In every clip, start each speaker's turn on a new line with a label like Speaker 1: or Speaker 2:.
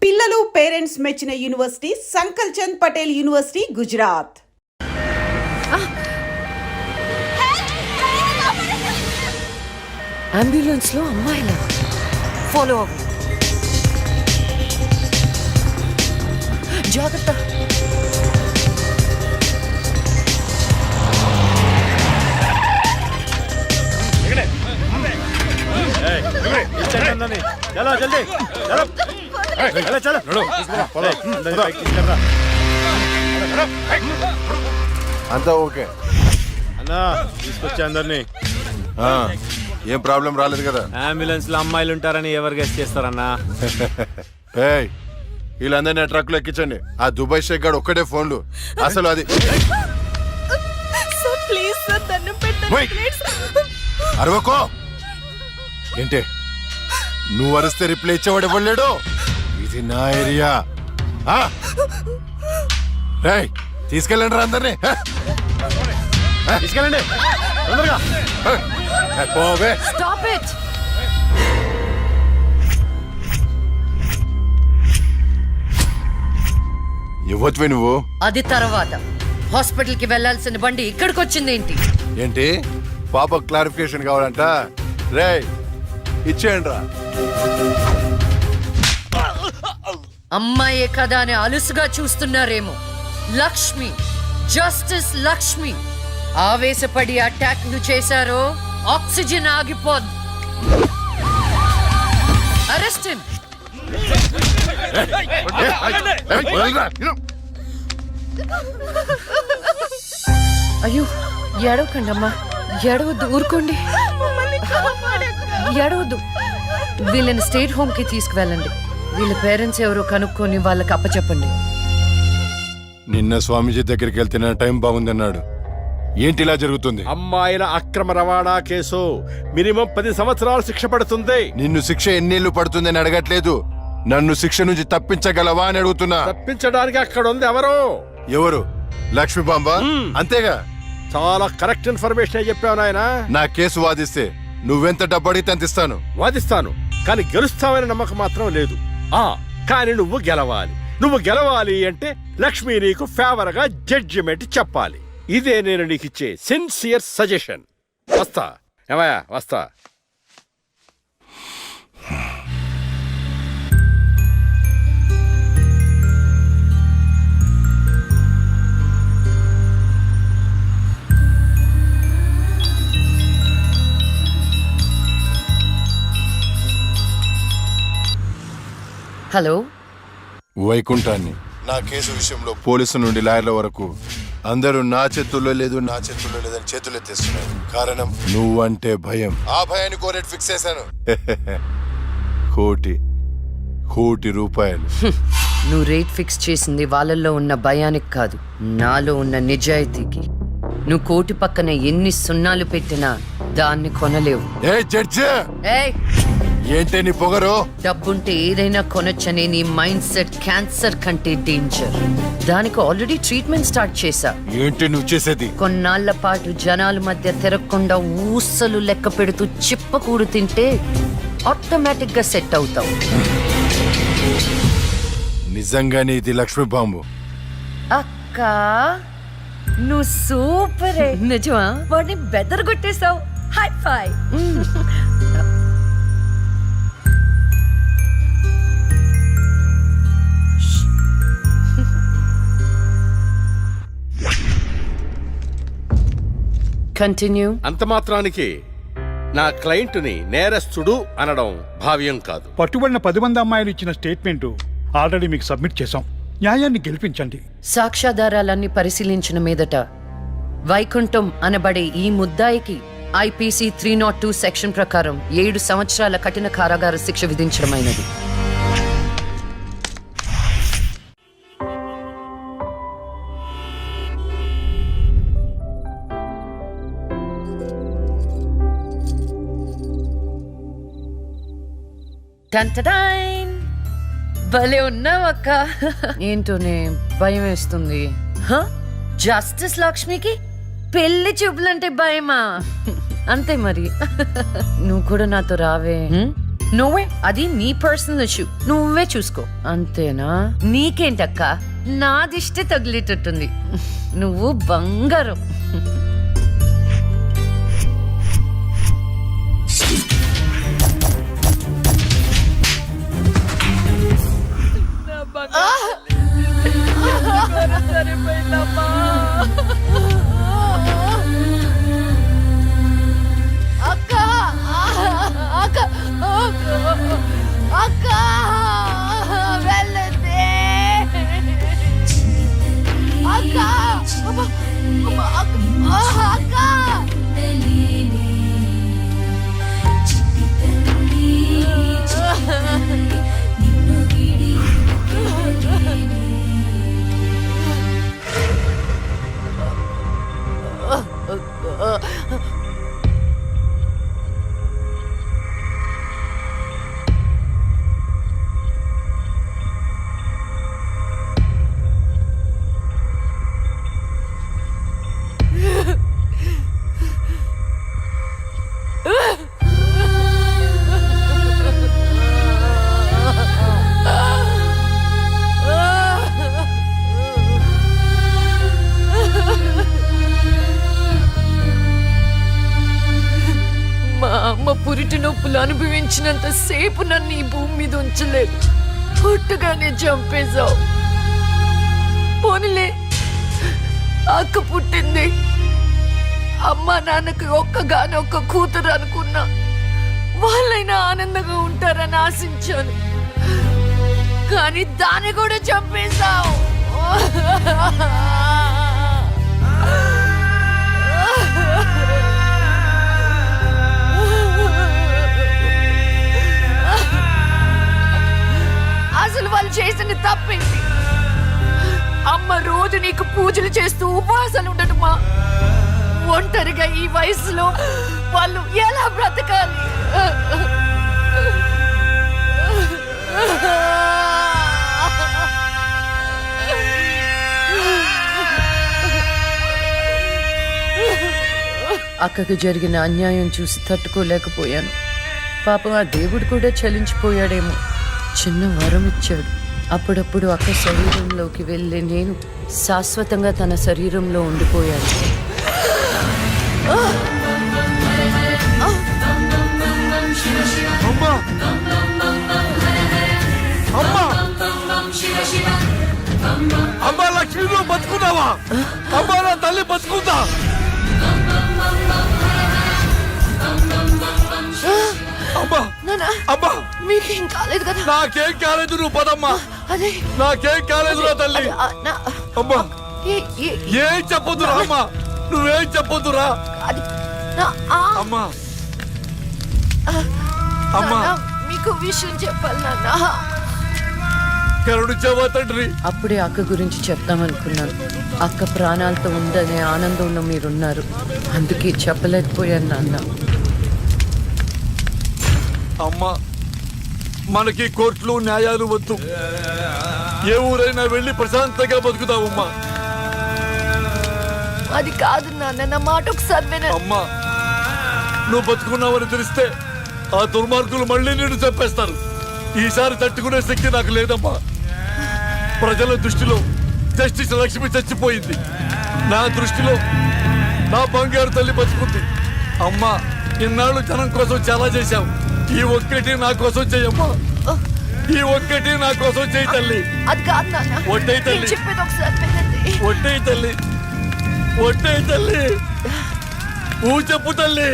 Speaker 1: పిల్లలు పేరెంట్స్ మెచ్చిన university Sankalchand Patel university Gujarat.
Speaker 2: Ambulance లో అమ్మాయిలా ఫాలో అవ్వు. జాగ్రత్త.
Speaker 3: అంతా ఓకే
Speaker 4: అన్నా తీసుకొచ్చా అందరినీ.
Speaker 3: ఏం ప్రాబ్లం రాలేదు కదా?
Speaker 4: అంబులెన్స్ లో అమ్మాయిలు ఉంటారని ఎవరు గెస్ట్ చేస్తారన్నా?
Speaker 3: ఏయ్ వీళ్ళందరినీ ట్రక్ లో ఎక్కించండి. ఆ దుబాయ్ షేక్ గాడు ఒక్కడే ఫోన్లు. అసలు అది అరవకో ఏంటే, నువ్వు అరిస్తే రిప్లై ఇచ్చేవాడు ఇవ్వలేడు. ఇది నా ఏరియా. రేయ్ తీసుకెళ్ళండి రా అందరినీ.
Speaker 4: తీసుకెళ్ళండి తొందరగా.
Speaker 3: పోవే.
Speaker 2: Stop it.
Speaker 3: ఇవ్వచ్చువే నువ్వు.
Speaker 2: అది తర్వాత హాస్పిటల్ కి వెళ్లాల్సిన బండి ఇక్కడికి వచ్చింది ఏంటి?
Speaker 3: ఏంటి పాప క్లారిఫికేషన్ కావాలంట? రేయ్ ఇచ్చేయండి రా.
Speaker 2: అమ్మాయే కదా అని అలుసుగా చూస్తున్నారేమో. లక్ష్మి, జస్టిస్ లక్ష్మి ఆవేశపడి అటాక్ ను చేశారో ఆక్సిజన్ ఆగిపోద్ది. Arrest him. అయ్యో ఏడవకండి అమ్మా, ఏడవద్దు, ఊరుకోండి, ఏడవద్దు. వీళ్ళని స్టేట్ హోమ్ కి తీసుకువెళ్ళండి. వీళ్ళ పేరెంట్స్ ఎవరో కనుక్కొని వాళ్ళకి అప్పచెప్పండి.
Speaker 3: నిన్న స్వామీజీ దగ్గరికి వెళ్తే టైం బాగుందన్నాడు. ఏంటి ఇలా జరుగుతుంది?
Speaker 4: అమ్మాయిల అక్రమ రవాణా కేసు మినిమం 10 సంవత్సరాలు శిక్ష పడుతుంది.
Speaker 3: నిన్ను శిక్ష ఎన్నేళ్లు పడుతుందని అడగట్లేదు, నన్ను శిక్ష నుంచి తప్పించగలవా అని అడుగుతున్నా.
Speaker 4: తప్పించడానికి అక్కడ ఉంది ఎవరు?
Speaker 3: ఎవరు? లక్ష్మీ బాంబ అంతేగా?
Speaker 4: చాలా కరెక్ట్ ఇన్ఫర్మేషన్ చెప్పావు నాయన.
Speaker 3: నా కేసు వాదిస్తే నువ్వెంత డబ్బు అడిగితే అంత ఇస్తాను.
Speaker 4: వాదిస్తాను, కానీ గెలుస్తావని నమ్మకం మాత్రం లేదు. కానీ నువ్వు గెలవాలి. నువ్వు గెలవాలి అంటే లక్ష్మి నీకు ఫేవర్ గా జడ్జిమెంట్ చెప్పాలి. ఇదే నేను నీకు ఇచ్చే సిన్సియర్ సజెషన్. వస్తా ఏమయ్యా, వస్తా.
Speaker 2: హలో,
Speaker 3: వైకుంఠాన్ని. నా కేసు విషయంలో పోలీసు నుండి లాయర్ల వరకు అందరూ నా చేతుల్లో లేదు, నా చేతుల్లో లేదని చేతులు ఎత్తేస్తున్నారు. కారణం నువ్వంటే భయం. ఆ భయాన్ని కోరేట్ ఫిక్స్ చేశాను. కోటి రూపాయలు.
Speaker 2: నువ్వు రేట్ ఫిక్స్ చేసింది వాళ్ళల్లో ఉన్న భయానికి కాదు, నాలో ఉన్న నిజాయితీకి. నువ్వు కోటి పక్కన ఎన్ని సున్నాలు పెట్టినా దాన్ని కొనలేవు.
Speaker 3: ఏ జడ్జి,
Speaker 2: ఏయ్,
Speaker 3: ఏంటే నీ పొగరు?
Speaker 2: డబ్బుంటే ఏదైనా కొనొచ్చనే నీ మైండ్ సెట్ క్యాన్సర్ కంటే డేంజర్. దానికి ఆల్రెడీ ట్రీట్మెంట్ స్టార్ట్ చేశా.
Speaker 3: ఏంటి నువ్వు చేసేది?
Speaker 2: కొన్నాళ్ల పాటు జనాల మధ్య తిరగకుండా ఊసలు లెక్క పెడుతూ చిప్పకూడు తింటే ఆటోమేటిక్ గా సెట్ అవుతావు.
Speaker 3: నిజంగానే ఇది లక్ష్మీ బాంబు.
Speaker 2: అక్క నువ్వు సూపరే. నిజమా? వాడిని బెదరగొట్టేశావు. హై ఫై. కంటిన్యూ.
Speaker 4: అంత మాత్రానికి నా క్లయింట్ని నేరస్తుడు అనడం భావ్యం కాదు.
Speaker 5: పట్టుబడిన 10 మంది అమ్మాయిలు ఇచ్చిన స్టేట్మెంట్ ఆల్రెడీ మీకు సబ్మిట్ చేశాం. న్యాయాన్ని గెలిపించండి.
Speaker 2: సాక్ష్యాధారాలన్నీ పరిశీలించిన మీదట వైకుంఠం అనబడే ఈ ముద్దాయికి ఐపీసీ 302 సెక్షన్ ప్రకారం 7 సంవత్సరాల కఠిన కారాగార శిక్ష విధించడమైనది. భలే ఉన్నావు అక్క. ఏంటోనే భయం వేస్తుంది. జస్టిస్ లక్ష్మికి పెళ్లి చూపులంటే భయమా? అంతే మరి. నువ్వు కూడా నాతో రావే. నువ్వే అది నీ పర్సనల్ ఇష్యూ, నువ్వే చూసుకో. అంతేనా? నీకేంటక్క, నాదిష్టే తగిలేటట్టుంది. నువ్వు బంగారం. పురిటి నొప్పులు అనుభవించినంత సేపు నన్ను ఈ భూమి మీద ఉంచలేదు. పుట్టగానే చంపేశావు. పోనీలే, అక్క పుట్టింది, అమ్మ నాన్నకి ఒక్కగానొక్క కూతురు అనుకున్నా. వాళ్ళైనా ఆనందంగా ఉంటారని ఆశించాను, కానీ దాన్ని కూడా చంపేశావు. అసలు వాళ్ళు చేసిన తప్పేంటి? అమ్మ రోజు నీకు పూజలు చేస్తూ ఉపవాసాలు ఉండటమా? ఒంటరిగా ఈ వయసులో వాళ్ళు ఎలా బ్రతకాలి? అక్కకు జరిగిన అన్యాయం చూసి తట్టుకోలేకపోయాను. పాపం ఆ దేవుడు కూడా చలించిపోయాడేమో. చిన్న వరం ఇచ్చాడు. అప్పుడప్పుడు అక్క శరీరంలోకి వెళ్ళే నేను శాశ్వతంగా తన శరీరంలో ఉండిపోయాను.
Speaker 4: అమ్మా లక్ష్మి, నువ్వు బతుకున్నావా? అమ్మా నా తల్లి బతుకుందా? అమ్మా
Speaker 2: మీకేం కాలేదు కదా?
Speaker 4: నాకేం కాలేదు, నువ్వు పదమ్మా.
Speaker 2: అదే
Speaker 4: నాకేం కాలేదు నా తల్లి. అమ్మా ఏం చెప్పొద్దురా అమ్మా, నువ్వేం చెప్పొద్దురా అమ్మా. అమ్మా
Speaker 2: మీకు విషయం చెప్పాలి నాన్న.
Speaker 4: కరుణించావా తండ్రి?
Speaker 2: అప్పుడే అక్క గురించి చెప్తామనుకున్నాను. అక్క ప్రాణాలతో ఉందనే ఆనందంలో మీరున్నారు, అందుకే చెప్పలేకపోయాను నాన్న.
Speaker 4: అమ్మా మనకి కోర్టులు న్యాయాలు వద్దు, ఏ ఊరైనా వెళ్ళి ప్రశాంతంగా బతుకుతావమ్మా.
Speaker 2: అది కాదు నాన్న, నా మాట ఒకసారి వినండి.
Speaker 4: అమ్మా నువ్వు బతుకున్నావని తెలిస్తే ఆ దుర్మార్గులు మళ్ళీ నిన్ను చంపేస్తారు. ఈసారి తట్టుకునే శక్తి నాకు లేదమ్మా. ప్రజల దృష్టిలో జస్టిస్ లక్ష్మి చచ్చిపోయింది, నా దృష్టిలో నా బంగారు తల్లి బతుకుంది. అమ్మా ఇన్నాళ్ళు జనం కోసం చాలా చేశావు, ఈ ఒక్కటి నా కోసం చెయ్యమ్మా. ఈ ఒక్కటి నా కోసం చెయ్యి తల్లి.
Speaker 2: అది కాదు నాన్న,
Speaker 4: ఒట్టై తల్లి,
Speaker 2: చెప్పేది ఒకసారి వినండి.
Speaker 4: ఒట్టై తల్లి, ఒట్టై తల్లి, ఊ చెప్పు తల్లి.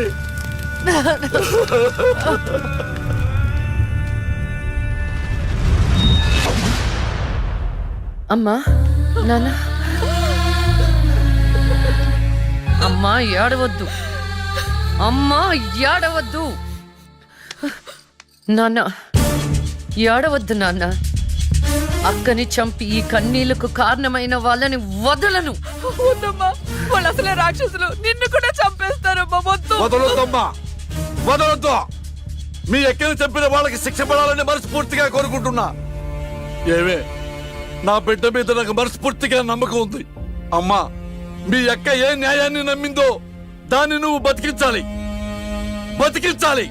Speaker 2: అమ్మా నాన్న, అమ్మా ఏడవద్దు, అమ్మా ఏడవద్దు నాన్న, ఏడవద్దు నాన్న. అక్కని చంపి ఈ కన్నీళ్లకు కారణమైన వాళ్ళని వదలను.
Speaker 6: వాళ్ళు అసలే రాక్షసులు, నిన్ను కూడా చంపేస్తారమ్మా.
Speaker 4: వదలొద్దమ్మా, వదలొద్దు. మీ ఎక్కని చంపిన వాళ్ళకి శిక్ష పడాలని మనస్ఫూర్తిగా కోరుకుంటున్నా. ఏమే నా బిడ్డ మీద నాకు మనస్ఫూర్తిగా నమ్మకం ఉంది. అమ్మా మీ అక్క ఏ న్యాయాన్ని నమ్మిందో దాన్ని నువ్వు బతికించాలి, బతికించాలి.